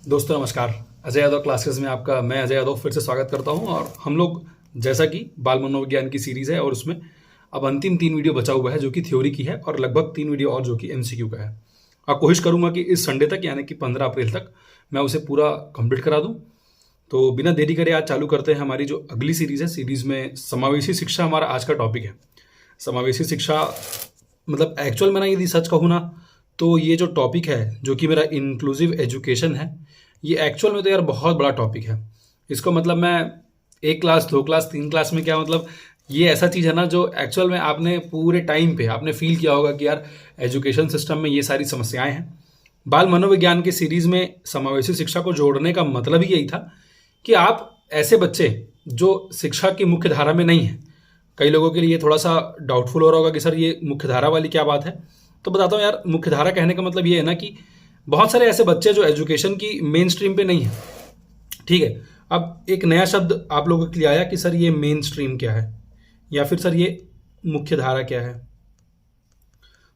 दोस्तों नमस्कार। अजय यादव क्लासेस में आपका मैं अजय यादव फिर से स्वागत करता हूं। और हम लोग जैसा कि बाल मनोविज्ञान की सीरीज़ है और उसमें अब अंतिम 3 वीडियो बचा हुआ है जो कि थ्योरी की है और लगभग 3 वीडियो और जो कि एमसीक्यू का है। और कोशिश करूंगा कि इस संडे तक यानी कि 15 अप्रैल तक मैं उसे पूरा कंप्लीट करा दूं। तो बिना देरी करे आज चालू करते हैं हमारी जो अगली सीरीज़ है। सीरीज़ में समावेशी शिक्षा हमारा आज का टॉपिक है। समावेशी शिक्षा मतलब एक्चुअल में ना यदि सच कहूँ ना तो ये जो टॉपिक है जो कि मेरा इंक्लूसिव एजुकेशन है, ये एक्चुअल में तो यार बहुत बड़ा टॉपिक है। इसको मतलब मैं 1 क्लास 2 क्लास 3 क्लास में क्या मतलब ये ऐसा चीज़ है ना जो एक्चुअल में आपने पूरे टाइम पे आपने फील किया होगा कि यार एजुकेशन सिस्टम में ये सारी समस्याएं हैं। बाल मनोविज्ञान की सीरीज़ में समावेशी शिक्षा को जोड़ने का मतलब ही यही था कि आप ऐसे बच्चे जो शिक्षा की मुख्य धारा में नहीं हैं, कई लोगों के लिए ये थोड़ा सा डाउटफुल हो रहा होगा कि सर ये मुख्य धारा वाली क्या बात है। तो बताता हूँ यार, मुख्य धारा कहने का मतलब ये है ना कि बहुत सारे ऐसे बच्चे जो एजुकेशन की मेन स्ट्रीम पे नहीं है। ठीक है, अब एक नया शब्द आप लोगों के लिए आया कि सर ये मेन स्ट्रीम क्या है या फिर सर ये मुख्य धारा क्या है।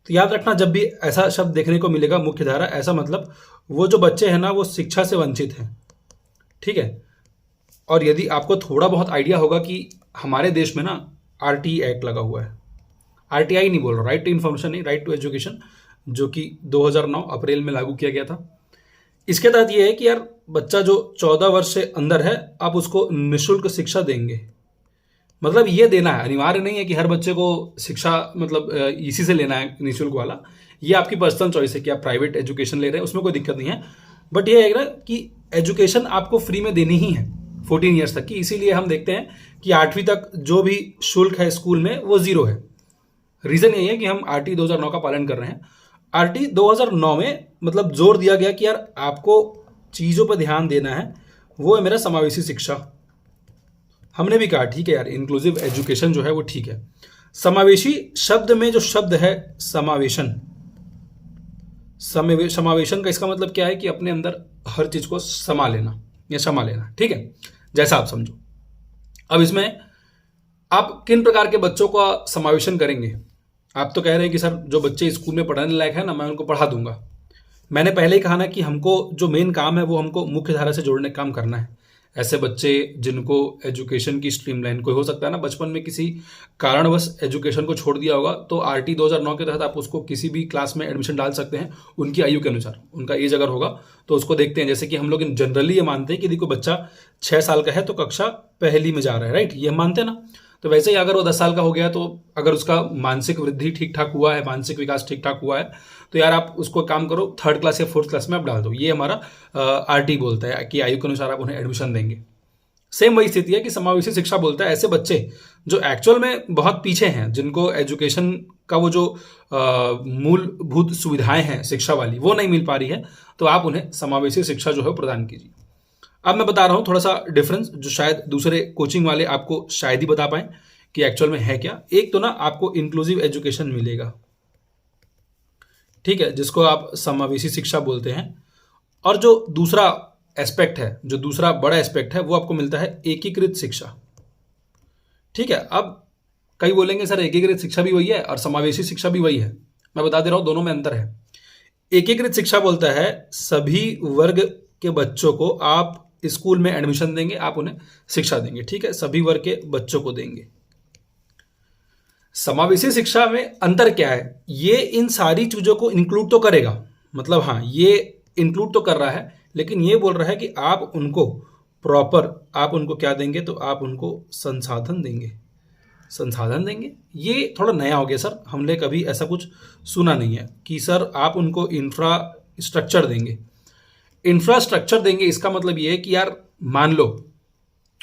तो याद रखना, जब भी ऐसा शब्द देखने को मिलेगा मुख्य धारा, ऐसा मतलब वो जो बच्चे हैं ना वो शिक्षा से वंचित हैं। ठीक है, और यदि आपको थोड़ा बहुत आइडिया होगा कि हमारे देश में ना आरटी एक्ट लगा हुआ है। आरटीआई नहीं बोल रहा, राइट टू इन्फॉर्मेशन नहीं, राइट टू एजुकेशन, जो कि 2009 अप्रैल में लागू किया गया था। इसके तहत ये है कि यार बच्चा जो 14 वर्ष से अंदर है आप उसको निःशुल्क शिक्षा देंगे। मतलब ये देना है, अनिवार्य नहीं है कि हर बच्चे को शिक्षा मतलब इसी से लेना है निःशुल्क वाला। ये आपकी पर्सनल चॉइस है कि आप प्राइवेट एजुकेशन ले रहे हैं, उसमें कोई दिक्कत नहीं है। बट ये है ना कि एजुकेशन आपको फ्री में देनी ही है 14 ईयर्स तक की। इसीलिए हम देखते हैं कि 8वीं तक जो भी शुल्क है स्कूल में वो 0 है। रीजन यही है कि हम आरटी 2009 का पालन कर रहे हैं। आरटी 2009 में मतलब जोर दिया गया कि यार आपको चीज़ों पर ध्यान देना है, वो है मेरा समावेशी शिक्षा। हमने भी कहा ठीक है यार, इंक्लूसिव एजुकेशन जो है वो ठीक है। समावेशी शब्द में जो शब्द है समावेशन, समावेशन का इसका मतलब क्या है कि अपने अंदर हर चीज को समा लेना या समा लेना। ठीक है, जैसा आप समझो। अब इसमें आप किन प्रकार के बच्चों का समावेशन करेंगे? आप तो कह रहे हैं कि सर जो बच्चे स्कूल में पढ़ने लायक है ना मैं उनको पढ़ा दूंगा। मैंने पहले ही कहा ना कि हमको जो मेन काम है वो हमको मुख्य धारा से जोड़ने का काम करना है। ऐसे बच्चे जिनको एजुकेशन की स्ट्रीमलाइन, कोई हो सकता है ना बचपन में किसी कारणवश एजुकेशन को छोड़ दिया होगा, तो आरटी 2009 के तहत आप उसको किसी भी क्लास में एडमिशन डाल सकते हैं उनकी आयु के अनुसार। उनका एज अगर होगा तो उसको देखते हैं। जैसे कि हम लोग जनरली ये मानते हैं कि देखो बच्चा 6 साल का है तो कक्षा पहली में जा रहा है, राइट, ये हम मानते हैं ना। तो वैसे ही अगर वो 10 साल का हो गया तो अगर उसका मानसिक वृद्धि ठीक ठाक हुआ है, मानसिक विकास ठीक ठाक हुआ है, तो यार आप उसको काम करो 3rd क्लास या 4th क्लास में आप डाल दो। ये हमारा आरटी बोलता है कि आयु के अनुसार आप उन्हें एडमिशन देंगे। सेम वही स्थिति है कि समावेशी शिक्षा बोलता है ऐसे बच्चे जो एक्चुअल में बहुत पीछे हैं, जिनको एजुकेशन का वो जो मूलभूत सुविधाएं हैं शिक्षा वाली वो नहीं मिल पा रही है, तो आप उन्हें समावेशी शिक्षा जो है प्रदान कीजिए। अब मैं बता रहा हूं थोड़ा सा डिफरेंस जो शायद दूसरे कोचिंग वाले आपको शायद ही बता पाए कि एक्चुअल में है क्या। एक तो ना आपको इंक्लूसिव एजुकेशन मिलेगा, ठीक है, जिसको आप समावेशी शिक्षा बोलते हैं। और जो दूसरा एस्पेक्ट है, जो दूसरा बड़ा एस्पेक्ट है, वो आपको मिलता है एकीकृत शिक्षा। ठीक है, अब कई बोलेंगे सर एकीकृत शिक्षा भी वही है और समावेशी शिक्षा भी वही है। मैं बता दे रहा हूं दोनों में अंतर है। एकीकृत शिक्षा बोलता है सभी वर्ग के बच्चों को आप स्कूल में एडमिशन देंगे, आप उन्हें शिक्षा देंगे। ठीक है, सभी वर्ग के बच्चों को देंगे। समावेशी शिक्षा में अंतर क्या है? ये इन सारी चीजों को इंक्लूड तो करेगा, मतलब हाँ ये इंक्लूड तो कर रहा है, लेकिन ये बोल रहा है कि आप उनको प्रॉपर, आप उनको क्या देंगे, तो आप उनको संसाधन देंगे। संसाधन देंगे, ये थोड़ा नया हो गया सर, हमने कभी ऐसा कुछ सुना नहीं है कि सर आप उनको इंफ्रास्ट्रक्चर देंगे। इंफ्रास्ट्रक्चर देंगे इसका मतलब ये है कि यार मान लो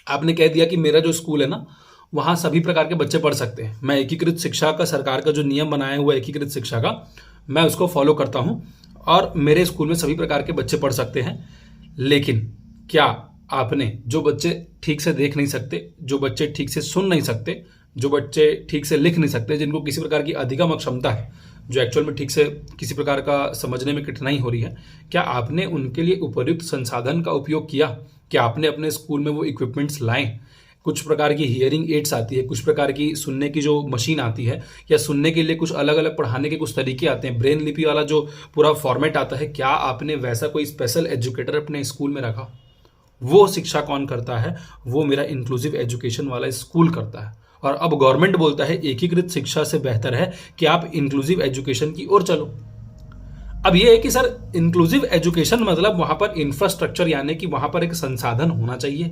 आपने कह दिया कि मेरा जो स्कूल है ना वहाँ सभी प्रकार के बच्चे पढ़ सकते हैं। मैं एकीकृत शिक्षा का, सरकार का जो नियम बनाया हुआ है एकीकृत शिक्षा का, मैं उसको फॉलो करता हूँ और मेरे स्कूल में सभी प्रकार के बच्चे पढ़ सकते हैं। लेकिन क्या आपने जो बच्चे ठीक से देख नहीं सकते, जो बच्चे ठीक से सुन नहीं सकते, जो बच्चे ठीक से लिख नहीं सकते, जिनको किसी प्रकार की अधिगम क्षमता है, जो एक्चुअल में ठीक से किसी प्रकार का समझने में कठिनाई हो रही है, क्या आपने उनके लिए उपयुक्त संसाधन का उपयोग किया? क्या आपने अपने स्कूल में वो इक्विपमेंट्स लाए? कुछ प्रकार की हियरिंग एड्स आती है, कुछ प्रकार की सुनने की जो मशीन आती है, या सुनने के लिए कुछ अलग अलग पढ़ाने के कुछ तरीके आते हैं, ब्रेन लिपि वाला जो पूरा फॉर्मेट आता है, क्या आपने वैसा कोई स्पेशल एजुकेटर अपने स्कूल में रखा? वो शिक्षा कौन करता है? वो मेरा इंक्लूसिव एजुकेशन वाला स्कूल करता है। और अब गवर्नमेंट बोलता है एकीकृत शिक्षा से बेहतर है कि आप इंक्लूसिव एजुकेशन की ओर चलो। अब ये है कि सर इंक्लूसिव एजुकेशन मतलब वहां पर इंफ्रास्ट्रक्चर, यानी कि वहां पर एक संसाधन होना चाहिए।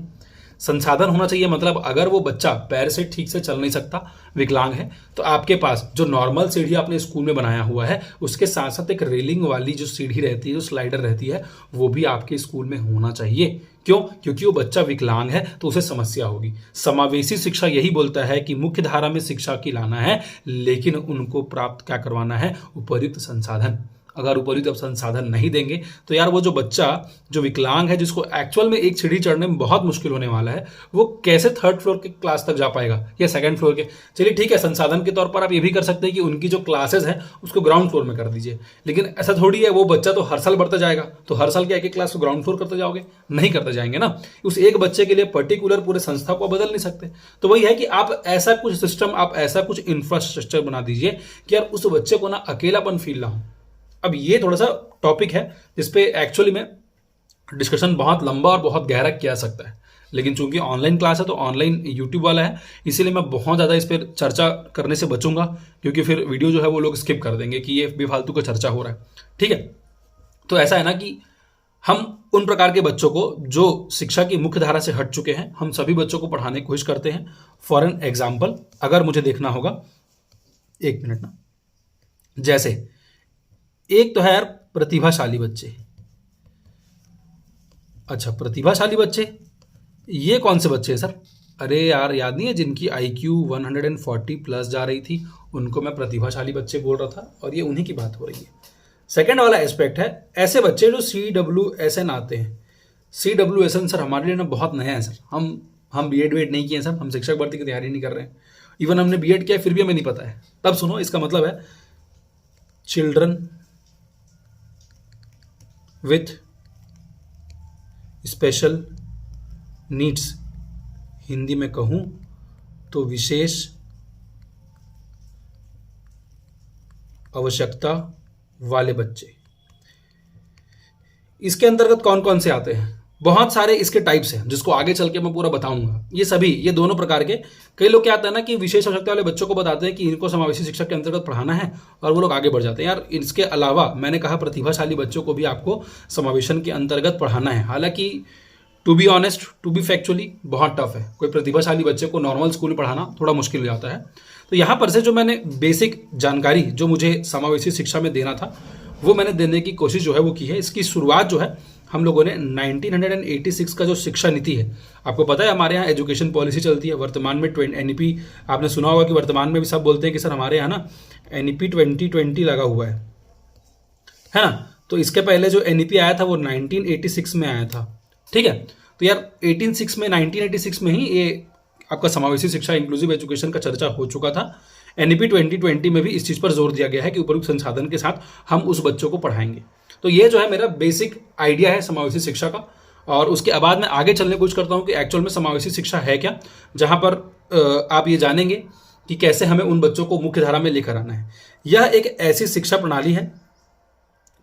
संसाधन होना चाहिए मतलब अगर वो बच्चा पैर से ठीक से चल नहीं सकता, विकलांग है, तो आपके पास जो नॉर्मल सीढ़ी आपने स्कूल में बनाया हुआ है, उसके साथ साथ एक रेलिंग वाली जो सीढ़ी रहती है, जो स्लाइडर रहती है, वो भी आपके स्कूल में होना चाहिए। क्यों? क्योंकि वो बच्चा विकलांग है तो उसे समस्या होगी। समावेशी शिक्षा यही बोलता है कि मुख्य धारा में शिक्षा की लाना है, लेकिन उनको प्राप्त क्या करवाना है? उपयुक्त संसाधन। अगर उपयुक्त संसाधन नहीं देंगे तो यार वो जो बच्चा जो विकलांग है, जिसको एक्चुअल में एक सीढ़ी चढ़ने में बहुत मुश्किल होने वाला है, वो कैसे 3rd फ्लोर के क्लास तक जा पाएगा या 2nd फ्लोर के? चलिए ठीक है, संसाधन के तौर पर आप ये भी कर सकते हैं कि उनकी जो क्लासेस है उसको ग्राउंड फ्लोर में कर दीजिए, लेकिन ऐसा थोड़ी है, वो बच्चा तो हर साल बढ़ता जाएगा, तो हर साल क्या एक क्लास को ग्राउंड फ्लोर करते जाओगे? नहीं करते जाएंगे ना। उस एक बच्चे के लिए पर्टिकुलर पूरे संस्था को बदल नहीं सकते। तो वही है कि आप ऐसा कुछ सिस्टम, आप ऐसा कुछ इंफ्रास्ट्रक्चर बना दीजिए कि यार उस बच्चे को ना अकेलापन फील ना हो। अब ये थोड़ा सा टॉपिक है जिसपे एक्चुअली में डिस्कशन बहुत लंबा और बहुत गहरा किया सकता है, लेकिन चूंकि ऑनलाइन क्लास है तो ऑनलाइन यूट्यूब वाला है, इसीलिए मैं बहुत ज़्यादा इस पर चर्चा करने से बचूंगा, क्योंकि फिर वीडियो जो है वो लोग स्किप कर देंगे कि ये बेफालतू का चर्चा हो रहा है। ठीक है, तो ऐसा है ना कि हम उन प्रकार के बच्चों को जो शिक्षा की मुख्य धारा से हट चुके हैं, हम सभी बच्चों को पढ़ाने की कोशिश करते हैं। फॉर एन एग्जाम्पल अगर मुझे देखना होगा, 1 मिनट ना, जैसे एक तो है यार प्रतिभाशाली बच्चे। अच्छा, प्रतिभाशाली बच्चे, ये कौन से बच्चे हैं सर? अरे यार याद नहीं है, जिनकी IQ 140 प्लस जा रही थी, उनको मैं प्रतिभाशाली बच्चे बोल रहा था, और ये उन्हीं की बात हो रही है। सेकेंड वाला एस्पेक्ट है ऐसे बच्चे जो CWSN आते हैं। CWSN सर हमारे लिए ना बहुत नया है सर, हम BEd वेड नहीं किए सर, हम शिक्षक भर्ती की तैयारी नहीं कर रहे हैं, इवन हमने BEd किया फिर भी हमें नहीं पता है। तब सुनो, इसका मतलब है children with special needs, Hindi में कहूं तो विशेष आवश्यकता वाले बच्चे। इसके अंतर्गत कौन कौन से आते हैं? बहुत सारे इसके टाइप्स हैं, जिसको आगे चल के मैं पूरा बताऊंगा। ये दोनों प्रकार के, कई लोग क्या आता है ना कि विशेष आवश्यकता वाले बच्चों को बताते हैं कि इनको समावेशी शिक्षा के अंतर्गत पढ़ाना है, और वो लोग आगे बढ़ जाते हैं। यार इसके अलावा मैंने कहा प्रतिभाशाली बच्चों को भी आपको समावेशन के अंतर्गत पढ़ाना है। हालांकि to be honest, to be factually बहुत टफ है, कोई प्रतिभाशाली बच्चे को नॉर्मल स्कूल में पढ़ाना थोड़ा मुश्किल हो जाता है। तो यहाँ पर से जो मैंने बेसिक जानकारी जो मुझे समावेशी शिक्षा में देना था, वो मैंने देने की कोशिश जो है वो की है। इसकी शुरुआत जो है हम लोगों ने 1986 का जो शिक्षा नीति है, आपको पता है हमारे यहाँ एजुकेशन पॉलिसी चलती है। वर्तमान में NEP आपने सुना होगा कि वर्तमान में भी सब बोलते हैं कि सर हमारे यहाँ ना NEP 2020 लगा हुआ है ना। तो इसके पहले जो NEP आया था वो 1986 में आया था। ठीक है, तो यार 1986 में ही ये आपका समावेशी शिक्षा, इंक्लूसिव एजुकेशन का चर्चा हो चुका था। NEP 2020 में भी इस चीज़ पर जोर दिया गया है कि उपयुक्त संसाधन के साथ हम उस बच्चों को पढ़ाएंगे। तो ये जो है मेरा बेसिक आइडिया है समावेशी शिक्षा का, और उसके बाद मैं आगे चलने की कोशिश करता हूँ कि एक्चुअल में समावेशी शिक्षा है क्या, जहाँ पर आप ये जानेंगे कि कैसे हमें उन बच्चों को मुख्य धारा में लेकर आना है। यह एक ऐसी शिक्षा प्रणाली है,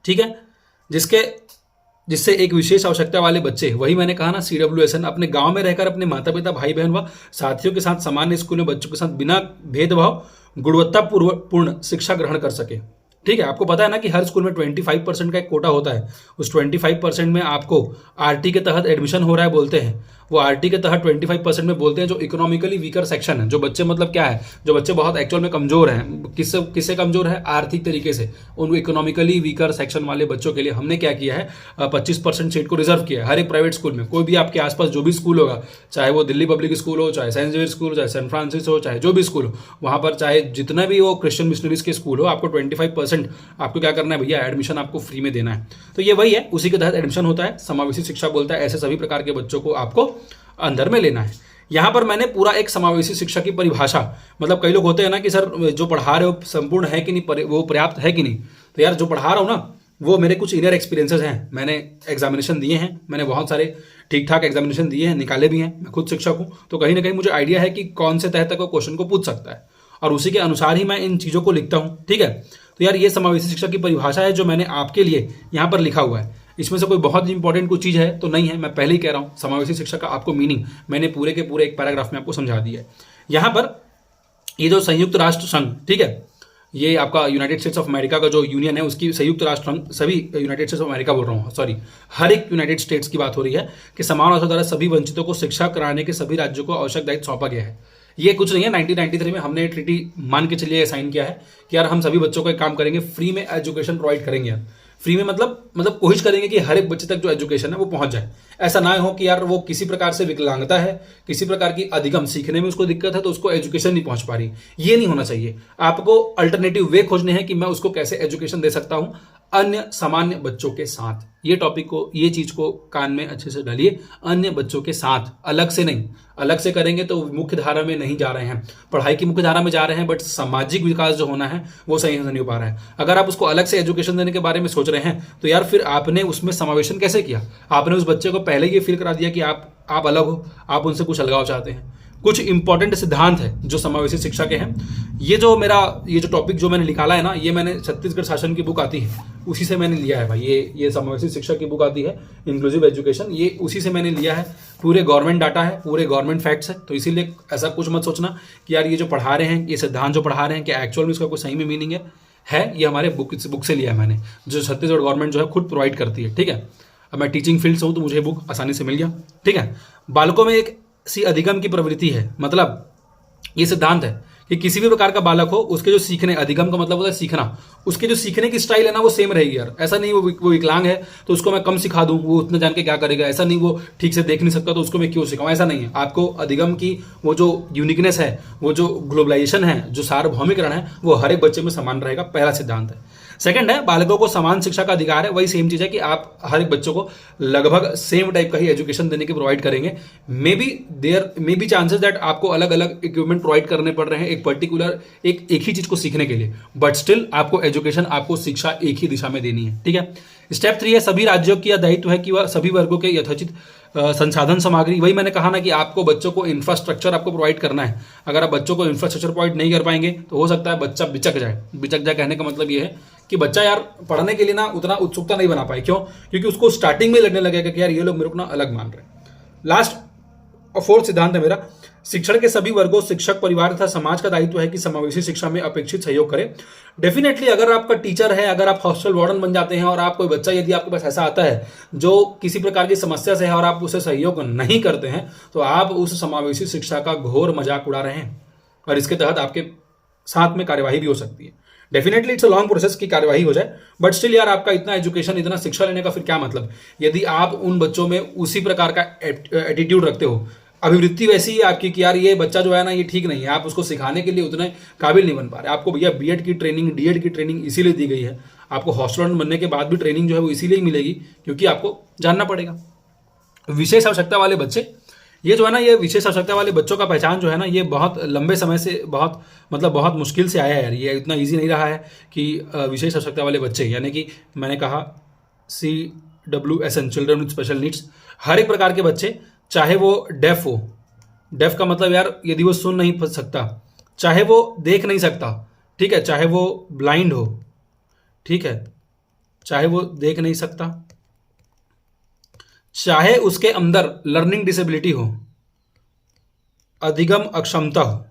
ठीक है, जिससे एक विशेष आवश्यकता वाले बच्चे, वही मैंने कहा ना CWSN, अपने गांव में रहकर अपने माता पिता, भाई बहन व साथियों के साथ सामान्य स्कूल में बच्चों के साथ बिना भेदभाव गुणवत्तापूर्ण शिक्षा ग्रहण कर सके। ठीक है, आपको पता है ना कि हर स्कूल में 25% का एक कोटा होता है। उस 25% में आपको RT के तहत एडमिशन हो रहा है बोलते हैं, वो RT के तहत 25% में बोलते हैं जो इकोनॉमिकली वीकर सेक्शन है, जो बच्चे मतलब क्या है, जो बच्चे बहुत एक्चुअल में कमजोर हैं। किससे कमजोर है? आर्थिक तरीके से। उन इकोनॉमिकली वीकर सेक्शन वाले बच्चों के लिए हमने क्या किया है, 25% सीट को रिजर्व किया है हर एक प्राइवेट स्कूल में। कोई भी आपके आसपास जो भी स्कूल होगा, चाहे वो दिल्ली पब्लिक स्कूल हो, चाहे सेंट जेवियर स्कूल हो, चाहे सेंट फ्रांसिस हो, चाहे जो भी स्कूल हो, वहां पर चाहे जितना भी वो क्रिश्चियन मिशनरीज के स्कूल हो, आपको 25% आपको क्या करना है भैया, एडमिशन आपको फ्री में देना है। तो ये वही है, उसी के तहत एडमिशन होता है। समावेशी शिक्षा बोलता है ऐसे सभी प्रकार के बच्चों को आपको अंदर में लेना है। यहां पर मैंने पूरा एक समावेशी शिक्षा की परिभाषा, मतलब कई लोग होते हैं ना कि सर जो पढ़ा रहे हो संपूर्ण है कि नहीं, वो पर्याप्त है कि नहीं। तो यार जो पढ़ा रहा हूं ना, वो मेरे कुछ इनर एक्सपीरियंसेस हैं, मैंने एग्जामिनेशन दिए हैं, मैंने बहुत सारे ठीक ठाक एग्जामिनेशन दिए हैं, निकाले भी हैं, मैं खुद शिक्षक हूँ, तो कहीं ना कहीं मुझे आइडिया है कि कौन से तह तक वो क्वेश्चन को पूछ सकता है और उसी के अनुसार ही मैं इन चीज़ों को लिखता हूँ। ठीक है, तो यार ये समावेशी शिक्षा की परिभाषा है जो मैंने आपके लिए यहाँ पर लिखा हुआ है। इसमें से कोई बहुत इंपॉर्टेंट कोई चीज़ है तो नहीं है, मैं पहले ही कह रहा हूँ। समावेशी शिक्षा का आपको मीनिंग मैंने पूरे के पूरे एक पैराग्राफ में आपको समझा दिया है। यहाँ पर ये जो संयुक्त राष्ट्र संघ, ठीक है, ये आपका यूनाइटेड स्टेट्स ऑफ अमेरिका का जो यूनियन है उसकी संयुक्त राष्ट्र संघ, सभी यूनाइटेड स्टेट्स ऑफ अमेरिका बोल रहा हूँ, सॉरी, हर एक यूनाइटेड स्टेट्स की बात हो रही है कि समान अवसर द्वारा सभी वंचितों को शिक्षा कराने के सभी राज्यों को आवश्यक दायित्व सौंपा गया है। ये कुछ नहीं है, 1993 में हमने ट्रीटी मान के चलिए साइन किया है कि यार हम सभी बच्चों को एक काम करेंगे, फ्री में एजुकेशन प्रोवाइड करेंगे। यार फ्री में मतलब कोशिश करेंगे कि हर एक बच्चे तक जो एजुकेशन है वो पहुंच जाए। ऐसा ना हो कि यार वो किसी प्रकार से विकलांगता है, किसी प्रकार की अधिगम सीखने में उसको दिक्कत है तो उसको एजुकेशन नहीं पहुंच पा रही। ये नहीं होना चाहिए। आपको अल्टरनेटिव वे खोजने हैं कि मैं उसको कैसे एजुकेशन दे सकता हूं अन्य सामान्य बच्चों के साथ। ये टॉपिक को, ये चीज को कान में अच्छे से डालिए, अन्य बच्चों के साथ, अलग से नहीं। अलग से करेंगे तो मुख्य धारा में नहीं जा रहे हैं, पढ़ाई की मुख्य धारा में जा रहे हैं, बट सामाजिक विकास जो होना है वो सही से नहीं हो पा रहा है। अगर आप उसको अलग से एजुकेशन देने के बारे में सोच रहे हैं तो यार फिर आपने उसमें समावेशन कैसे किया? आपने उस बच्चे को पहले ये फील करा दिया कि आप अलग हो, आप उनसे कुछ अलगाव चाहते हैं। कुछ इंपॉर्टेंट सिद्धांत है जो समावेशी शिक्षा के हैं। ये जो टॉपिक जो मैंने निकाला है ना, ये मैंने छत्तीसगढ़ शासन की बुक आती है उसी से मैंने लिया है भाई। ये समावेशी शिक्षा की बुक आती है, इंक्लूसिव एजुकेशन, ये उसी से मैंने लिया है। पूरे गवर्नमेंट डाटा है, पूरे गवर्नमेंट फैक्ट्स है, तो इसीलिए ऐसा कुछ मत सोचना कि यार ये जो पढ़ा रहे हैं, ये सिद्धांत जो पढ़ा रहे हैं, क्या एक्चुअल में इसका कोई सही में मीनिंग है। ये हमारे बुक से लिया है मैंने, जो छत्तीसगढ़ गवर्नमेंट जो है खुद प्रोवाइड करती है। ठीक है, अब मैं टीचिंग फील्ड से हूँ तो मुझे बुक आसानी से मिल गया। ठीक है, बालकों में एक सी अधिगम की प्रवृत्ति है, मतलब ये सिद्धांत है कि किसी भी प्रकार का बालक हो, उसके जो सीखने, अधिगम का मतलब होता है सीखना, उसके जो सीखने की स्टाइल है ना वो सेम रहेगी यार। ऐसा नहीं वो विकलांग है तो उसको मैं कम सिखा दूं, वो उतना जान के क्या करेगा। ऐसा नहीं वो ठीक से देख नहीं सकता तो उसको मैं क्यों सिखाऊं, ऐसा नहीं है। आपको अधिगम की वो जो यूनिकनेस है, वो जो ग्लोबलाइजेशन है, जो सार्वभौमिकरण है, वो हर एक बच्चे में समान रहेगा, पहला सिद्धांत है। सेकंड है, बालकों को समान शिक्षा का अधिकार है। वही सेम चीज है कि आप हर एक बच्चों को लगभग सेम टाइप का ही एजुकेशन देने की प्रोवाइड करेंगे। मे बी चांसेस दैट आपको अलग अलग इक्विपमेंट प्रोवाइड करने पड़ रहे हैं एक पर्टिकुलर एक ही चीज को सीखने के लिए, बट स्टिल आपको एजुकेशन, आपको शिक्षा एक ही दिशा में देनी है। ठीक है, स्टेप 3 है, सभी राज्यों की यह दायित्व है कि वह सभी वर्गों के यथोचित संसाधन सामग्री, वही मैंने कहा ना कि आपको बच्चों को इंफ्रास्ट्रक्चर आपको प्रोवाइड करना है। अगर आप बच्चों को इंफ्रास्ट्रक्चर प्रोवाइड नहीं कर पाएंगे तो हो सकता है बच्चा बिचक जाए। कहने का मतलब ये है कि बच्चा यार पढ़ने के लिए ना उतना उत्सुकता नहीं बना पाए। क्यों? क्योंकि उसको स्टार्टिंग में लगने लगेगा कि यार ये लोग मेरे को ना अलग मान रहे हैं। लास्ट और फोर्थ सिद्धांत है मेरा, शिक्षण के सभी वर्गों, शिक्षक, परिवार तथा समाज का दायित्व है कि समावेशी शिक्षा में अपेक्षित सहयोग करें। डेफिनेटली अगर आपका टीचर है, अगर आप हॉस्टल वार्डन बन जाते हैं और आप कोई बच्चा यदि आपके पास ऐसा आता है जो किसी प्रकार की समस्या से है और आप उसे सहयोग नहीं करते हैं तो आप उस समावेशी शिक्षा का घोर मजाक उड़ा रहे हैं और इसके तहत आपके साथ में कार्यवाही भी हो सकती है। Definitely it's a long process की कार्यवाही हो जाए, बट स्टिल यार आपका इतना एजुकेशन, इतना शिक्षा लेने का फिर क्या मतलब, यदि आप उन बच्चों में उसी प्रकार का एटीट्यूड रखते हो, अभिवृत्ति वैसी है आपकी कि यार ये बच्चा जो है ना ये ठीक नहीं है, आप उसको सिखाने के लिए उतने काबिल नहीं बन पा रहे। आपको भैया बीएड की ट्रेनिंग, डीएड की ट्रेनिंग इसीलिए दी गई है। आपको हॉस्टल बनने के बाद भी ट्रेनिंग जो है वो इसीलिए ही मिलेगी क्योंकि आपको जानना पड़ेगा। विशेष आवश्यकता वाले बच्चे, ये जो है ना, ये विशेष आवश्यकता वाले बच्चों का पहचान जो है ना, ये बहुत लंबे समय से बहुत मुश्किल से आया है यार। ये इतना ईजी नहीं रहा है कि विशेष आवश्यकता वाले बच्चे, यानी कि मैंने कहा CWSN, children with special needs, हर एक प्रकार के बच्चे, चाहे वो डेफ हो, डेफ का मतलब यार यदि वो सुन नहीं सकता, चाहे वो देख नहीं सकता, ठीक है, चाहे वो ब्लाइंड हो, ठीक है, चाहे वो देख नहीं सकता, चाहे उसके अंदर लर्निंग डिसेबिलिटी हो, अधिगम अक्षमता हो,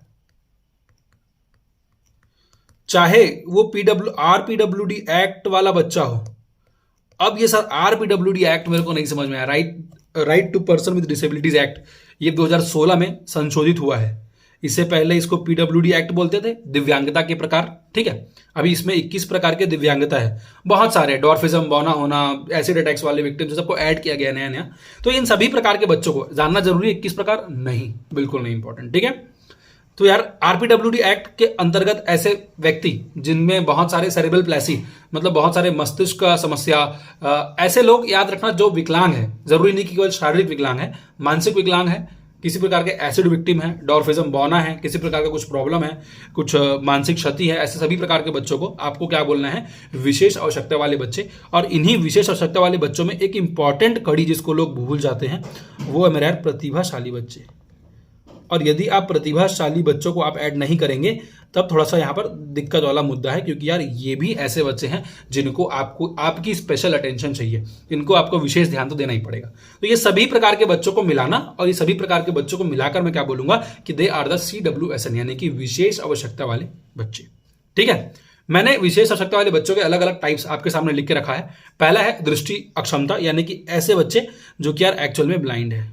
चाहे वो RPWD एक्ट वाला बच्चा हो। अब ये सर RPWD एक्ट मेरे को नहीं समझ में आया, right to person with disabilities act, ये 2016 में संशोधित हुआ है। इससे पहले इसको PWD एक्ट बोलते थे, दिव्यांगता के प्रकार। ठीक है, अभी इसमें 21 प्रकार के दिव्यांगता है, बहुत सारे, डॉर्फिज्म, बौना होना, एसिड अटैक्स वाले विक्टिम, सबको ऐड किया गया नया। तो इन सभी प्रकार के बच्चों को जानना जरूरी है। 21 प्रकार नहीं, बिल्कुल नहीं इंपॉर्टेंट। ठीक है, तो यार RPWD एक्ट के अंतर्गत ऐसे व्यक्ति जिनमें बहुत सारे सेरेब्रल प्लेसी, मतलब बहुत सारे मस्तिष्क का समस्या, ऐसे लोग याद रखना जो विकलांग है, जरूरी नहीं कि केवल शारीरिक विकलांग है, मानसिक विकलांग है, किसी प्रकार के एसिड विक्टिम है, डॉर्फिज्म बौना है, किसी प्रकार का कुछ प्रॉब्लम है, कुछ मानसिक क्षति है, ऐसे सभी प्रकार के बच्चों को आपको क्या बोलना है, विशेष आवश्यकता वाले बच्चे। और इन्हीं विशेष आवश्यकता वाले बच्चों में एक इंपॉर्टेंट कड़ी जिसको लोग भूल जाते हैं वो है मेरा यार प्रतिभाशाली बच्चे। और यदि आप प्रतिभाशाली बच्चों को आप ऐड नहीं करेंगे तब थोड़ा सा यहाँ पर दिक्कत वाला मुद्दा है, क्योंकि यार ये भी ऐसे बच्चे हैं जिनको आपको आपकी स्पेशल अटेंशन चाहिए, इनको आपको विशेष ध्यान तो देना ही पड़ेगा। तो ये सभी प्रकार के बच्चों को मिलाना और ये सभी प्रकार के बच्चों को मिलाकर मैं क्या बोलूंगा कि दे आर द CWSN, यानी कि विशेष आवश्यकता वाले बच्चे। ठीक है, मैंने विशेष आवश्यकता वाले बच्चों के अलग अलग टाइप्स आपके सामने लिख के रखा है। पहला है दृष्टि अक्षमता, यानी कि ऐसे बच्चे जो कि यार एक्चुअल में ब्लाइंड है।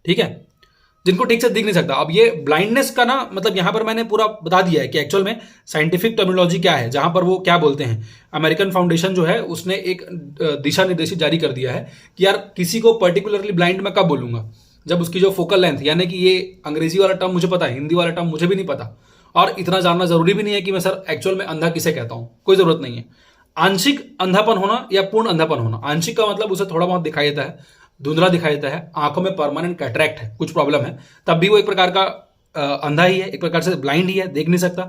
ठीक है, जिनको ठीक से दिख नहीं सकता। अब ये ब्लाइंडनेस का ना मतलब यहां पर मैंने पूरा बता दिया है कि एक्चुअल में साइंटिफिक टर्मिनोलॉजी क्या है, जहां पर वो क्या बोलते हैं। अमेरिकन फाउंडेशन जो है उसने एक दिशा निर्देश जारी कर दिया है कि यार किसी को पर्टिकुलरली ब्लाइंड मैं कब बोलूंगा, जब उसकी जो फोकल लेंथ, यानी कि ये अंग्रेजी वाला टर्म मुझे पता है, हिंदी वाला टर्म मुझे भी नहीं पता, और इतना जानना जरूरी भी नहीं है कि मैं सर एक्चुअल में अंधा किसे कहता हूं, कोई जरूरत नहीं है। आंशिक अंधापन होना या पूर्ण अंधापन होना, आंशिक का मतलब उसे थोड़ा बहुत दिखाई देता है, धुंधला दिखाई देता है, आंखों में परमानेंट कैटरैक्ट है, कुछ प्रॉब्लम है, तब भी वो एक प्रकार का अंधा ही है, एक प्रकार से ब्लाइंड ही है, देख नहीं सकता।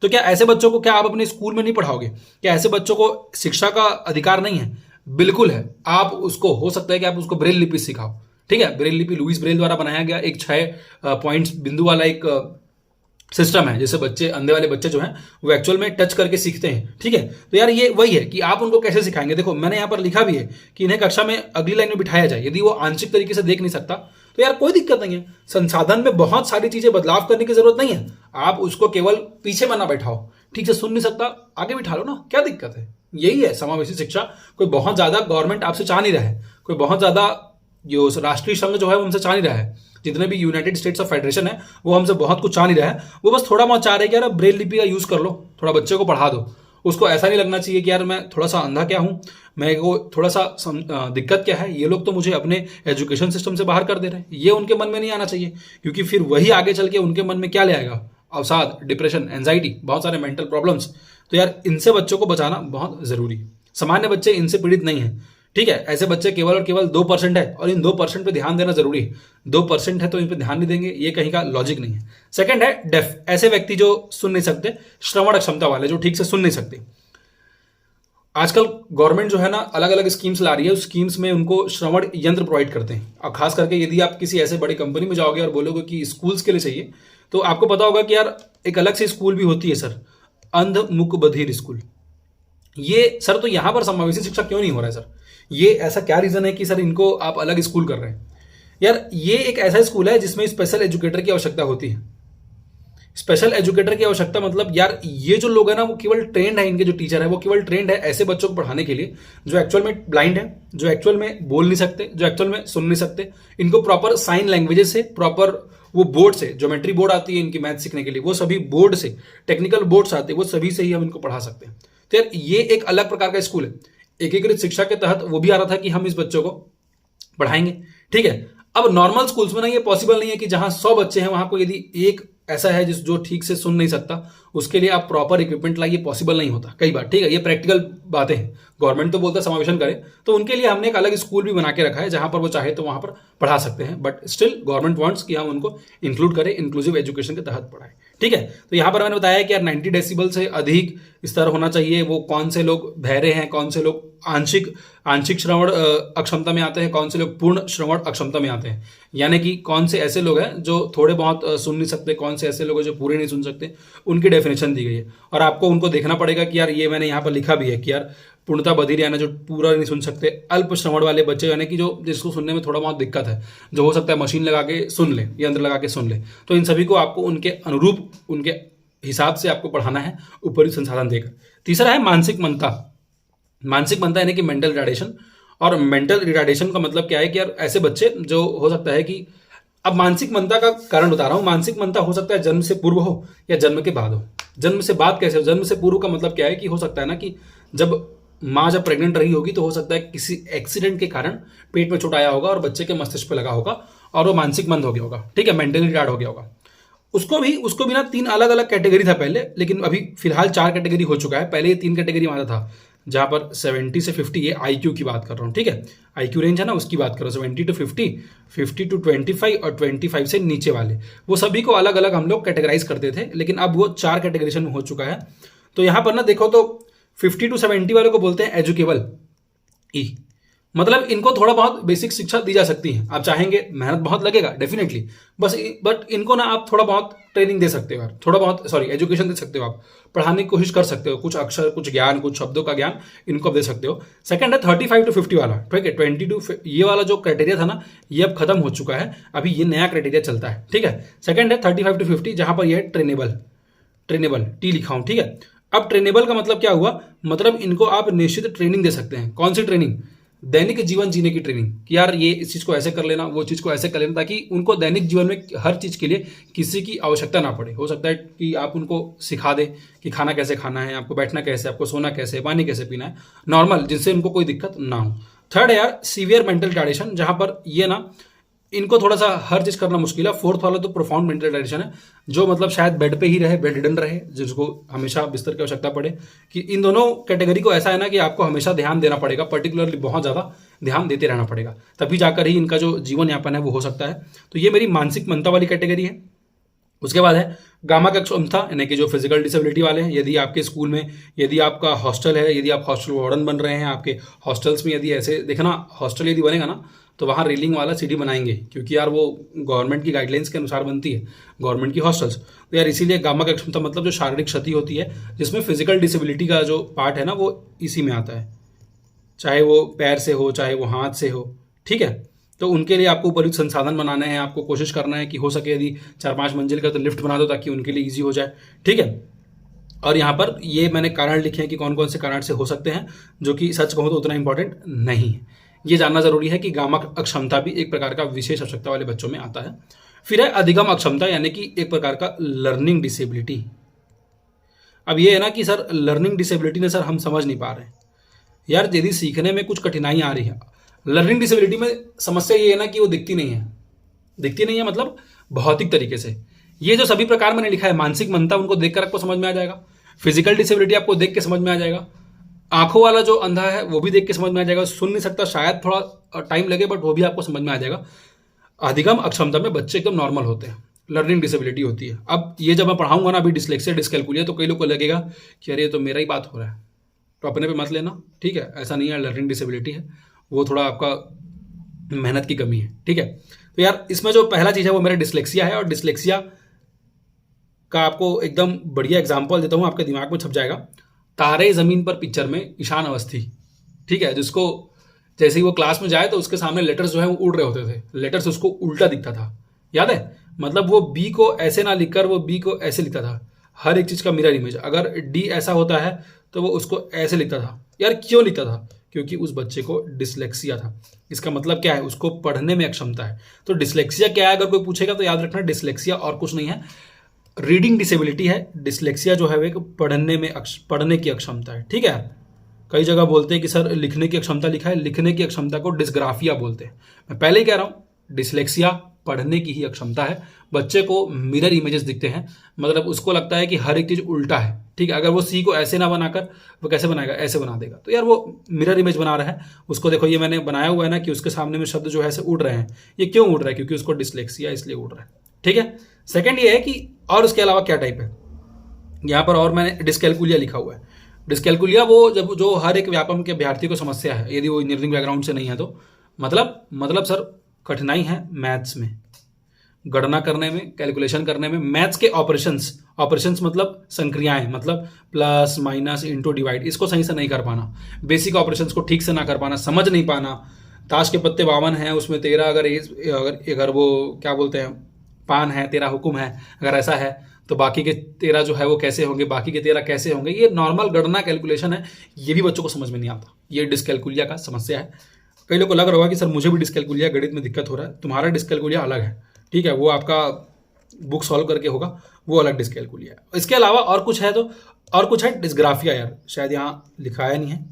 तो क्या ऐसे बच्चों को क्या आप अपने स्कूल में नहीं पढ़ाओगे? क्या ऐसे बच्चों को शिक्षा का अधिकार नहीं है? बिल्कुल है। आप उसको, हो सकता है कि आप उसको ब्रेल लिपि सिखाओ। ठीक है, ब्रेल लिपि लुइस ब्रेल द्वारा बनाया गया एक 6 पॉइंट्स बिंदु वाला एक सिस्टम है, जैसे बच्चे, अंधे वाले बच्चे जो हैं वो एक्चुअल में टच करके सीखते हैं। ठीक है, तो यार ये वही है कि आप उनको कैसे सिखाएंगे। देखो मैंने यहाँ पर लिखा भी है कि इन्हें कक्षा में अगली लाइन में बिठाया जाए। यदि वो आंशिक तरीके से देख नहीं सकता तो यार कोई दिक्कत नहीं है, संसाधन में बहुत सारी चीजें बदलाव करने की जरूरत नहीं है। आप उसको केवल पीछे में ना बैठाओ, ठीक से सुन नहीं सकता आगे बिठा लो ना, क्या दिक्कत है। यही है समावेशी शिक्षा। कोई बहुत ज्यादा गवर्नमेंट आपसे चाह नहीं रहा है, कोई बहुत ज्यादा जो राष्ट्रीय संघ जो है वो हमसे चाह नहीं रहा है, जितने भी यूनाइटेड स्टेट्स ऑफ फेडरेशन है वो हमसे बहुत कुछ चाह नहीं रहा है। वो बस थोड़ा बहुत चाह रहे हैं कि यार ब्रेल लिपि का यूज कर लो, थोड़ा बच्चे को पढ़ा दो। उसको ऐसा नहीं लगना चाहिए कि यार मैं थोड़ा सा अंधा क्या हूं, मेरे को थोड़ा सा दिक्कत क्या है, ये लोग तो मुझे अपने एजुकेशन सिस्टम से बाहर कर दे रहे हैं। ये उनके मन में नहीं आना चाहिए, क्योंकि फिर वही आगे चल के उनके मन में क्या ले आएगा, अवसाद, डिप्रेशन, एंजाइटी, बहुत सारे मेंटल प्रॉब्लम्स। तो यार इनसे बच्चों को बचाना बहुत जरूरी है। सामान्य बच्चे इनसे पीड़ित नहीं है। ठीक है, ऐसे बच्चे केवल और केवल 2% है, और इन 2% पे ध्यान देना जरूरी है। 2% है तो इन पे ध्यान नहीं देंगे, ये कहीं का लॉजिक नहीं है। सेकंड है डेफ, ऐसे व्यक्ति जो सुन नहीं सकते, श्रवण अक्षमता वाले जो ठीक से सुन नहीं सकते। आजकल गवर्नमेंट जो है ना अलग अलग स्कीम्स ला रही है, उस स्कीम्स में उनको श्रवण यंत्र प्रोवाइड करते हैं। और खास करके यदि आप किसी ऐसे बड़ी कंपनी में जाओगे और बोलोगे कि स्कूल्स के लिए चाहिए, तो आपको पता होगा कि यार एक अलग से स्कूल भी होती है सर, अंध मुक बधिर स्कूल। ये सर तो यहां पर समावेशी शिक्षा क्यों नहीं हो रहा है सर? ये ऐसा क्या रीजन है कि सर इनको आप अलग स्कूल कर रहे हैं? यार ये एक ऐसा स्कूल है जिसमें स्पेशल एजुकेटर की आवश्यकता होती है। स्पेशल एजुकेटर की आवश्यकता मतलब यार ये जो लोग हैं ना वो केवल ट्रेंड है, इनके जो टीचर है वो केवल ट्रेंड है ऐसे बच्चों को पढ़ाने के लिए जो एक्चुअल में ब्लाइंड है, जो एक्चुअल में बोल नहीं सकते, जो एक्चुअल में सुन नहीं सकते। इनको प्रॉपर साइन लैंग्वेजेस से, प्रॉपर वो बोर्ड से, ज्योमेट्री बोर्ड आती है इनकी मैथ सीखने के लिए, वो सभी बोर्ड से, टेक्निकल बोर्ड्स आते हैं, वो सभी से ही हम इनको पढ़ा सकते हैं। तो यार ये एक अलग प्रकार का स्कूल है। एकीकृत शिक्षा के तहत वो भी आ रहा था कि हम इस बच्चों को पढ़ाएंगे। ठीक है, अब नॉर्मल स्कूल्स में ना ये पॉसिबल नहीं है कि जहां 100 बच्चे हैं वहां को यदि एक ऐसा है जो ठीक से सुन नहीं सकता, उसके लिए आप प्रॉपर इक्विपमेंट लाइए, पॉसिबल नहीं होता कई बार। ठीक है, ये प्रैक्टिकल बातें हैं। गवर्नमेंट तो बोलता है समावेशन करें, तो उनके लिए हमने एक अलग स्कूल भी बना के रखा है जहां पर वो चाहे तो वहां पर पढ़ा सकते हैं, बट स्टिल गवर्नमेंट वांट्स कि हम उनको इंक्लूड करें, इंक्लूसिव एजुकेशन के तहत पढ़ाएं। ठीक है, तो यहां पर मैंने बताया कि यार 90 डेसिबल से अधिक स्तर होना चाहिए। वो कौन से लोग बहरे हैं, कौन से लोग आंशिक श्रवण अक्षमता में आते हैं, कौन से लोग पूर्ण श्रवण अक्षमता में आते हैं, यानी कि कौन से ऐसे लोग हैं जो थोड़े बहुत सुन नहीं सकते, कौन से ऐसे लोग हैं जो पूरे नहीं सुन सकते, उनकी डेफिनेशन दी गई है। और आपको उनको देखना पड़ेगा कि यार ये मैंने यहाँ पर लिखा भी है कि यार पूर्णता बधिर यानी जो पूरा नहीं सुन सकते, अल्प श्रवण वाले बच्चे यानी कि जो जिसको सुनने में थोड़ा बहुत दिक्कत है, जो हो सकता है मशीन लगा के सुन ले, यंत्र लगा के सुन ले, तो इन सभी को आपको उनके अनुरूप, उनके हिसाब से आपको पढ़ाना है, ऊपरी संसाधन देकर। तीसरा है मानसिक मंदता। मानसिक मंदता यानी कि मेंटल रिटार्डेशन। और मेंटल रिटार्डेशन का मतलब क्या है कि यार ऐसे बच्चे जो हो सकता है कि, अब मानसिक मंदता का कारण बता रहा हूं। मानसिक मंदता हो सकता है जन्म से पूर्व हो या जन्म के बाद हो। जन्म से बाद कैसे हो? जन्म से पूर्व का मतलब क्या है कि हो सकता है ना कि जब माँ जब प्रेग्नेंट रही होगी तो हो सकता है किसी एक्सीडेंट के कारण पेट में चोट आया होगा और बच्चे के मस्तिष्क पे लगा होगा और वो मानसिक मंद हो गया होगा। ठीक है, मेंटली रिटार्ड हो गया होगा। उसको भी ना 3 अलग अलग कैटेगरी था पहले, लेकिन अभी फिलहाल 4 कैटेगरी हो चुका है। पहले ये 3 कैटेगरी में आता था, जहाँ पर 70 से 50 ये IQ की बात कर रहा हूँ, ठीक है, IQ रेंज है ना उसकी बात कर रहा हूँ, 70 to 50, 50 to 25 और 25 से नीचे वाले, वो सभी को अलग अलग हम लोग कैटेगराइज करते थे, लेकिन अब वो 4 कैटेगराइजेशन में हो चुका है। तो यहाँ पर ना देखो तो 50 to 70 वालों को बोलते हैं एजुकेबल ई, मतलब इनको थोड़ा बहुत बेसिक शिक्षा दी जा सकती है, आप चाहेंगे मेहनत बहुत लगेगा डेफिनेटली, बस बट इनको ना आप थोड़ा बहुत ट्रेनिंग दे सकते हो यार, थोड़ा बहुत एजुकेशन दे सकते हो, आप पढ़ाने की कोशिश कर सकते हो, कुछ अक्षर, कुछ ज्ञान, कुछ शब्दों का ज्ञान इनको आप दे सकते हो। सेकंड है 35 to 50 वाला, ठीक है, 20 to ये वाला जो क्राइटेरिया था ना ये अब खत्म हो चुका है, अभी ये नया क्राइटेरिया चलता है, ठीक है। सेकंड है 35 to 50 जहां पर ये ट्रेनेबल टी लिखा हूं, ठीक है। अब ट्रेनेबल का मतलब क्या हुआ, मतलब इनको आप निश्चित ट्रेनिंग दे सकते हैं। कौन सी ट्रेनिंग? दैनिक जीवन जीने की ट्रेनिंग, कि यार ये इस चीज को ऐसे कर लेना, वो चीज को ऐसे कर लेना, ताकि उनको दैनिक जीवन में हर चीज के लिए किसी की आवश्यकता ना पड़े। हो सकता है कि आप उनको सिखा दे कि खाना कैसे खाना है, आपको बैठना कैसे, आपको सोना कैसे, पानी कैसे पीना है, नॉर्मल, जिनसे उनको कोई दिक्कत ना हो। थर्ड है यार सीवियर मेंटल रिटार्डेशन, जहां पर ये ना इनको थोड़ा सा हर चीज करना मुश्किल है। फोर्थ वाला तो प्रोफाउंड मेंटल रिटार्डेशन है, जो मतलब शायद बेड पे ही रहे, बेड रिडन रहे, जिसको हमेशा बिस्तर की आवश्यकता पड़े, कि इन दोनों कैटेगरी को ऐसा है ना कि आपको हमेशा ध्यान देना पड़ेगा, पर्टिकुलरली बहुत ज्यादा ध्यान देते रहना पड़ेगा, तभी जाकर ही इनका जो जीवन यापन है वो हो सकता है। तो ये मेरी मानसिक मंदता वाली कैटेगरी है। उसके बाद है गामा का क्षमता, यानी कि जो फिजिकल डिसेबिलिटी वाले हैं, यदि आपके स्कूल में, यदि आपका हॉस्टल है, यदि आप हॉस्टल वार्डन बन रहे हैं, आपके हॉस्टल्स में यदि ऐसे देखना, हॉस्टल यदि बनेगा ना तो वहाँ रेलिंग वाला सीढ़ी बनाएंगे, क्योंकि यार वो गवर्नमेंट की गाइडलाइंस के अनुसार बनती है, गवर्नमेंट की हॉस्टल्स। तो यार इसीलिए गामा का क्षमता मतलब जो शारीरिक क्षति होती है, जिसमें फिजिकल डिसेबिलिटी का जो पार्ट है ना वो इसी में आता है, चाहे वो पैर से हो, चाहे वो हाथ से हो, ठीक है। तो उनके लिए आपको उपयुक्त संसाधन बनाने हैं, आपको कोशिश करना है कि हो सके यदि 4-5 मंजिल का तो लिफ्ट बना दो, ताकि उनके लिए ईजी हो जाए, ठीक है। और यहाँ पर ये मैंने कारण लिखे हैं कि कौन कौन से कारण से हो सकते हैं, जो कि सच कहूँ तो उतना इंपॉर्टेंट नहीं है। ये जानना जरूरी है कि गामा अक्षमता भी एक प्रकार का विशेष आवश्यकता वाले बच्चों में आता है। फिर है अधिगम अक्षमता, यानी कि एक प्रकार का लर्निंग डिसेबिलिटी। अब ये है ना कि सर लर्निंग डिसेबिलिटी ने सर हम समझ नहीं पा रहे हैं यार, यदि सीखने में कुछ कठिनाई आ रही है, लर्निंग डिसेबिलिटी में समस्या ये है ना कि वो दिखती नहीं है, मतलब भौतिक तरीके से। ये जो सभी प्रकार मैंने लिखा है, मानसिक मंदता उनको देखकर आपको समझ में आ जाएगा, फिजिकल डिसेबिलिटी आपको देख के समझ में आ जाएगा, आंखों वाला जो अंधा है वो भी देख के समझ में आ जाएगा, सुन नहीं सकता शायद थोड़ा टाइम लगे, बट वो भी आपको समझ में आ जाएगा। अधिगम अक्षमता में बच्चे एकदम नॉर्मल होते हैं, लर्निंग डिसेबिलिटी होती है। अब ये जब मैं पढ़ाऊंगा ना अभी डिस्लेक्सिया डिस्कैल्कुलिया, तो कई लोग को लगेगा कि अरे ये तो मेरा ही बात हो रहा है, तो अपने पे मत लेना, ठीक है, ऐसा नहीं है, लर्निंग डिसेबिलिटी है, वो थोड़ा आपका मेहनत की कमी है, ठीक है। तो यार इसमें जो पहला चीज़ है वो मेरा डिस्लेक्सिया है, और डिस्लेक्सिया का आपको एकदम बढ़िया एग्जाम्पल देता हूँ, आपके दिमाग में छप जाएगा। तारे जमीन पर पिक्चर में ईशान अवस्थी, ठीक है, जिसको जैसे ही वो क्लास में जाए तो उसके सामने लेटर्स जो है वो उड़ रहे होते थे, लेटर्स उसको उल्टा दिखता था, याद है, मतलब वो बी को ऐसे ना लिखकर वो बी को ऐसे लिखता था, हर एक चीज का मिरर इमेज। अगर डी ऐसा होता है तो वो उसको ऐसे लिखता था। यार क्यों लिखता था? क्योंकि उस बच्चे को डिसलेक्सिया था। इसका मतलब क्या है? उसको पढ़ने में अक्षमता है। तो डिसलेक्सिया क्या है अगर कोई पूछेगा तो याद रखना, डिसलेक्सिया और कुछ नहीं है, रीडिंग डिसेबिलिटी है। डिसलेक्सिया जो है वो पढ़ने की अक्षमता है, ठीक है। कई जगह बोलते हैं कि सर लिखने की अक्षमता लिखा है, लिखने की अक्षमता को डिस्ग्राफिया बोलते हैं। मैं पहले ही कह रहा हूँ, डिसलेक्सिया पढ़ने की ही अक्षमता है। बच्चे को मिरर इमेजेस दिखते हैं, मतलब उसको लगता है कि हर एक चीज उल्टा है, ठीक है। अगर वो सी को ऐसे ना बनाकर वो कैसे बनाएगा, ऐसे बना देगा, तो यार वो मिरर इमेज बना रहा है। उसको देखो, ये मैंने बनाया हुआ है ना कि उसके सामने में शब्द जो है ऐसे उड़ रहे हैं। ये क्यों उड़ रहा है? क्योंकि उसको डिसलेक्सिया इसलिए उड़ रहा है, ठीक है। सेकंड ये है कि और उसके अलावा क्या टाइप है, यहाँ पर और मैंने डिस्कैल्कुलिया लिखा हुआ है। डिस्कैल्कुलिया वो जब जो हर एक व्यापम के अभ्यर्थी को समस्या है, यदि वो इंजीनियरिंग बैकग्राउंड से नहीं है तो मतलब सर कठिनाई है मैथ्स में, गणना करने में, कैलकुलेशन करने में, मैथ्स के ऑपरेशंस मतलब संक्रियाएं, मतलब प्लस माइनस इंटू डिवाइड, इसको सही से नहीं कर पाना, बेसिक ऑपरेशंस को ठीक से ना कर पाना, समझ नहीं पाना। ताश के पत्ते 52 हैं, उसमें 13 अगर वो क्या बोलते हैं पान है, 13 हुक्म है, अगर ऐसा है तो बाकी के 13 जो है वो कैसे होंगे, बाकी के 13 कैसे होंगे, ये नॉर्मल गणना कैलकुलेशन है, ये भी बच्चों को समझ में नहीं आता। ये डिस्कैल्कुलिया का समस्या है। कई लोग को लग रहा होगा कि सर मुझे भी डिस्कैल्कुलिया गणित में दिक्कत हो रहा है, तुम्हारा डिस्कैल्कुलिया अलग है, ठीक है, वो आपका बुक सॉल्व करके होगा, वो अलग डिस्कैल्कुलिया है। इसके अलावा और कुछ है तो और कुछ है डिस्ग्राफिया, यार शायद यहाँ लिखाया नहीं है,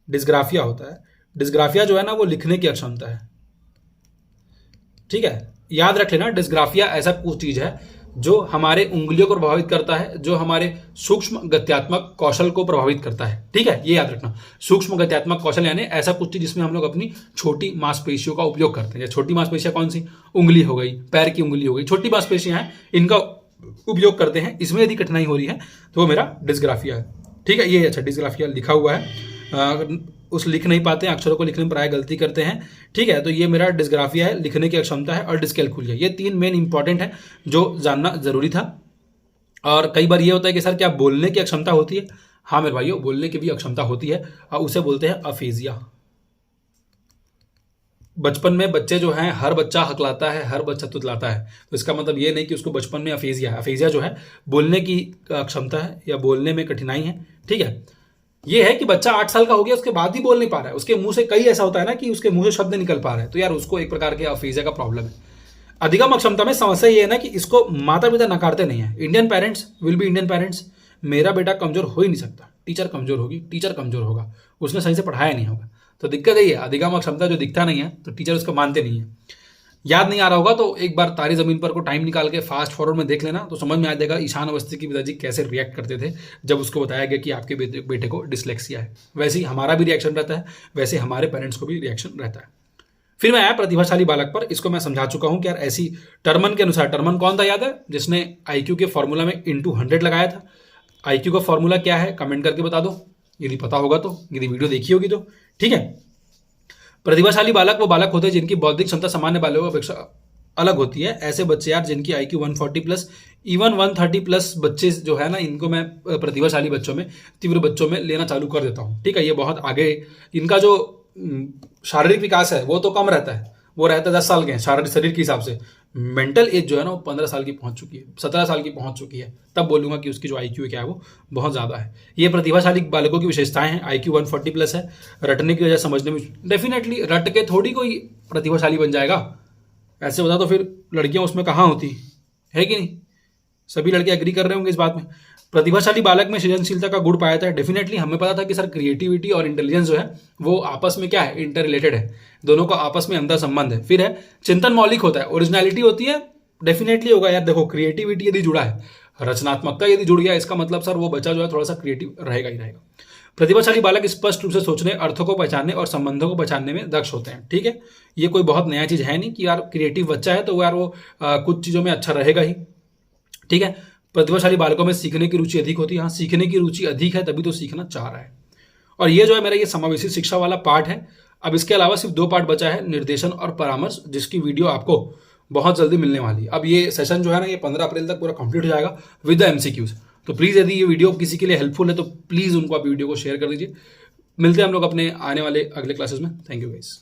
डिस्ग्राफिया होता है। डिस्ग्राफिया जो है ना वो लिखने की अक्षमता है, ठीक है, याद रख लेना। डिस्ग्राफिया ऐसा कुछ चीज है जो हमारे उंगलियों को प्रभावित करता है, जो हमारे सूक्ष्म गत्यात्मक कौशल को प्रभावित करता है। ठीक है, ये याद रखना। सूक्ष्म गत्यात्मक कौशल यानी ऐसा कुछ चीज जिसमें हम लोग अपनी छोटी मांसपेशियों का उपयोग करते हैं। छोटी मांसपेशियां कौन सी? उंगली हो गई, पैर की उंगली हो गई, छोटी मांसपेशियां हैं, इनका उपयोग करते हैं। इसमें यदि कठिनाई हो रही है तो वो मेरा डिस्ग्राफिया है। ठीक है, ये अच्छा डिस्ग्राफिया लिखा हुआ है। उस लिख नहीं पाते हैं, अक्षरों को लिखने में प्राय गलती करते हैं। ठीक है, तो ये मेरा डिस्ग्राफिया है, लिखने की अक्षमता है, और डिस्कैल्कुलिया। ये 3 मेन इंपॉर्टेंट है जो जानना जरूरी था। और कई बार ये होता है कि सर क्या बोलने की अक्षमता होती है? हाँ मेरे भाइयों, बोलने की भी अक्षमता होती है, और उसे बोलते हैं अफेजिया। बचपन में बच्चे जो हैं, हर बच्चा हकलाता है, हर बच्चा तुतलाता है, तो इसका मतलब ये नहीं कि उसको बचपन में अफेजिया है। अफेजिया जो है बोलने की क्षमता है या बोलने में कठिनाई है। ठीक है, ये है कि बच्चा 8 साल का हो गया, उसके बाद ही बोल नहीं पा रहा है, उसके मुंह से कई ऐसा होता है ना कि उसके मुंह से शब्द निकल पा रहे हैं, तो यार उसको एक प्रकार के अफेजिया का प्रॉब्लम है। अधिगम अक्षमता में समस्या ये है ना कि इसको माता पिता नकारते नहीं है। Indian parents will be Indian parents. मेरा बेटा कमजोर हो ही नहीं सकता, टीचर कमजोर होगी, टीचर कमजोर होगा, उसने सही से पढ़ाया नहीं होगा। तो दिक्कत यही है, अधिगम अक्षमता जो दिखता नहीं है तो टीचर उसको मानते नहीं है। याद नहीं आ रहा होगा तो एक बार तारी जमीन पर को टाइम निकाल के फास्ट फॉरवर्ड में देख लेना, तो समझ में आ जाएगा ईशान अवस्थी के पिताजी कैसे रिएक्ट करते थे जब उसको बताया गया कि आपके बेटे को डिसलेक्सिया है। वैसे ही हमारा भी रिएक्शन रहता है, वैसे हमारे पेरेंट्स को भी रिएक्शन रहता है। फिर मैं आया प्रतिभाशाली बालक पर। इसको मैं समझा चुका हूं कि यार ऐसी टर्मन के अनुसार, टर्मन कौन था याद है? जिसने IQ के फॉर्मूला में इंटू 100 लगाया था। IQ का फॉर्मूला क्या है कमेंट करके बता दो, यदि पता होगा तो, यदि वीडियो देखी होगी तो। ठीक है, प्रतिभाशाली बालक वो बालक होते हैं जिनकी बौद्धिक क्षमता सामान्य बालकों की अपेक्षा अलग होती है। ऐसे बच्चे यार जिनकी IQ 140 प्लस, इवन 130 प्लस बच्चे जो है ना, इनको मैं प्रतिभाशाली बच्चों में, तीव्र बच्चों में लेना चालू कर देता हूँ। ठीक है, ये बहुत आगे, इनका जो शारीरिक विकास है वो तो कम रहता है, वो रहता है 10 साल के शारीरिक शरीर के हिसाब से। मेंटल एज जो है ना वो 15 साल की पहुंच चुकी है, 17 साल की पहुंच चुकी है, तब बोलूंगा कि उसकी जो IQ क्या है वो बहुत ज़्यादा है। ये प्रतिभाशाली बालकों की विशेषताएं हैं। IQ 140 प्लस है, रटने की वजह समझने में, डेफिनेटली रट के थोड़ी कोई प्रतिभाशाली बन जाएगा। ऐसे होता तो फिर लड़कियां उसमें कहाँ होती है कि नहीं? सभी लड़के एग्री कर रहे होंगे इस बात में। प्रतिभाशाली बालक में सृजनशीलता का गुण पाया था। डेफिनेटली हमें पता था कि सर क्रिएटिविटी और इंटेलिजेंस जो है वो आपस में क्या है, इंटर रिलेटेड है, दोनों का आपस में अंदर संबंध है। फिर है चिंतन मौलिक होता है, ओरिजिनलिटी होती है, डेफिनेटली होगा यार। देखो क्रिएटिविटी यदि जुड़ा है, रचनात्मकता यदि जुड़ गया, इसका मतलब सर वो बच्चा जो है थोड़ा सा क्रिएटिव रहेगा ही रहेगा। प्रतिभाशाली बालक स्पष्ट रूप से सोचने, अर्थों को पहचानने और संबंधों को पहचानने में दक्ष होते हैं। ठीक है, ये कोई बहुत नया चीज है नहीं कि यार क्रिएटिव बच्चा है तो वो यार वो कुछ चीजों में अच्छा रहेगा ही। ठीक है, प्रतिभाशाली बालकों में सीखने की रुचि अधिक होती है। हाँ, सीखने की रुचि अधिक है तभी तो सीखना चाह रहा है। और ये जो है मेरा ये समावेशी शिक्षा वाला पार्ट है। अब इसके अलावा सिर्फ 2 पार्ट बचा है, निर्देशन और परामर्श, जिसकी वीडियो आपको बहुत जल्दी मिलने वाली है। अब ये सेशन जो है ना ये 15 अप्रैल तक पूरा कंप्लीट हो जाएगा विद द MCQs। तो प्लीज़ यदि ये वीडियो किसी के लिए हेल्पफुल है तो प्लीज़ उनको आप वीडियो को शेयर कर दीजिए। मिलते हैं हम लोग अपने आने वाले अगले क्लासेस में। Thank you guys.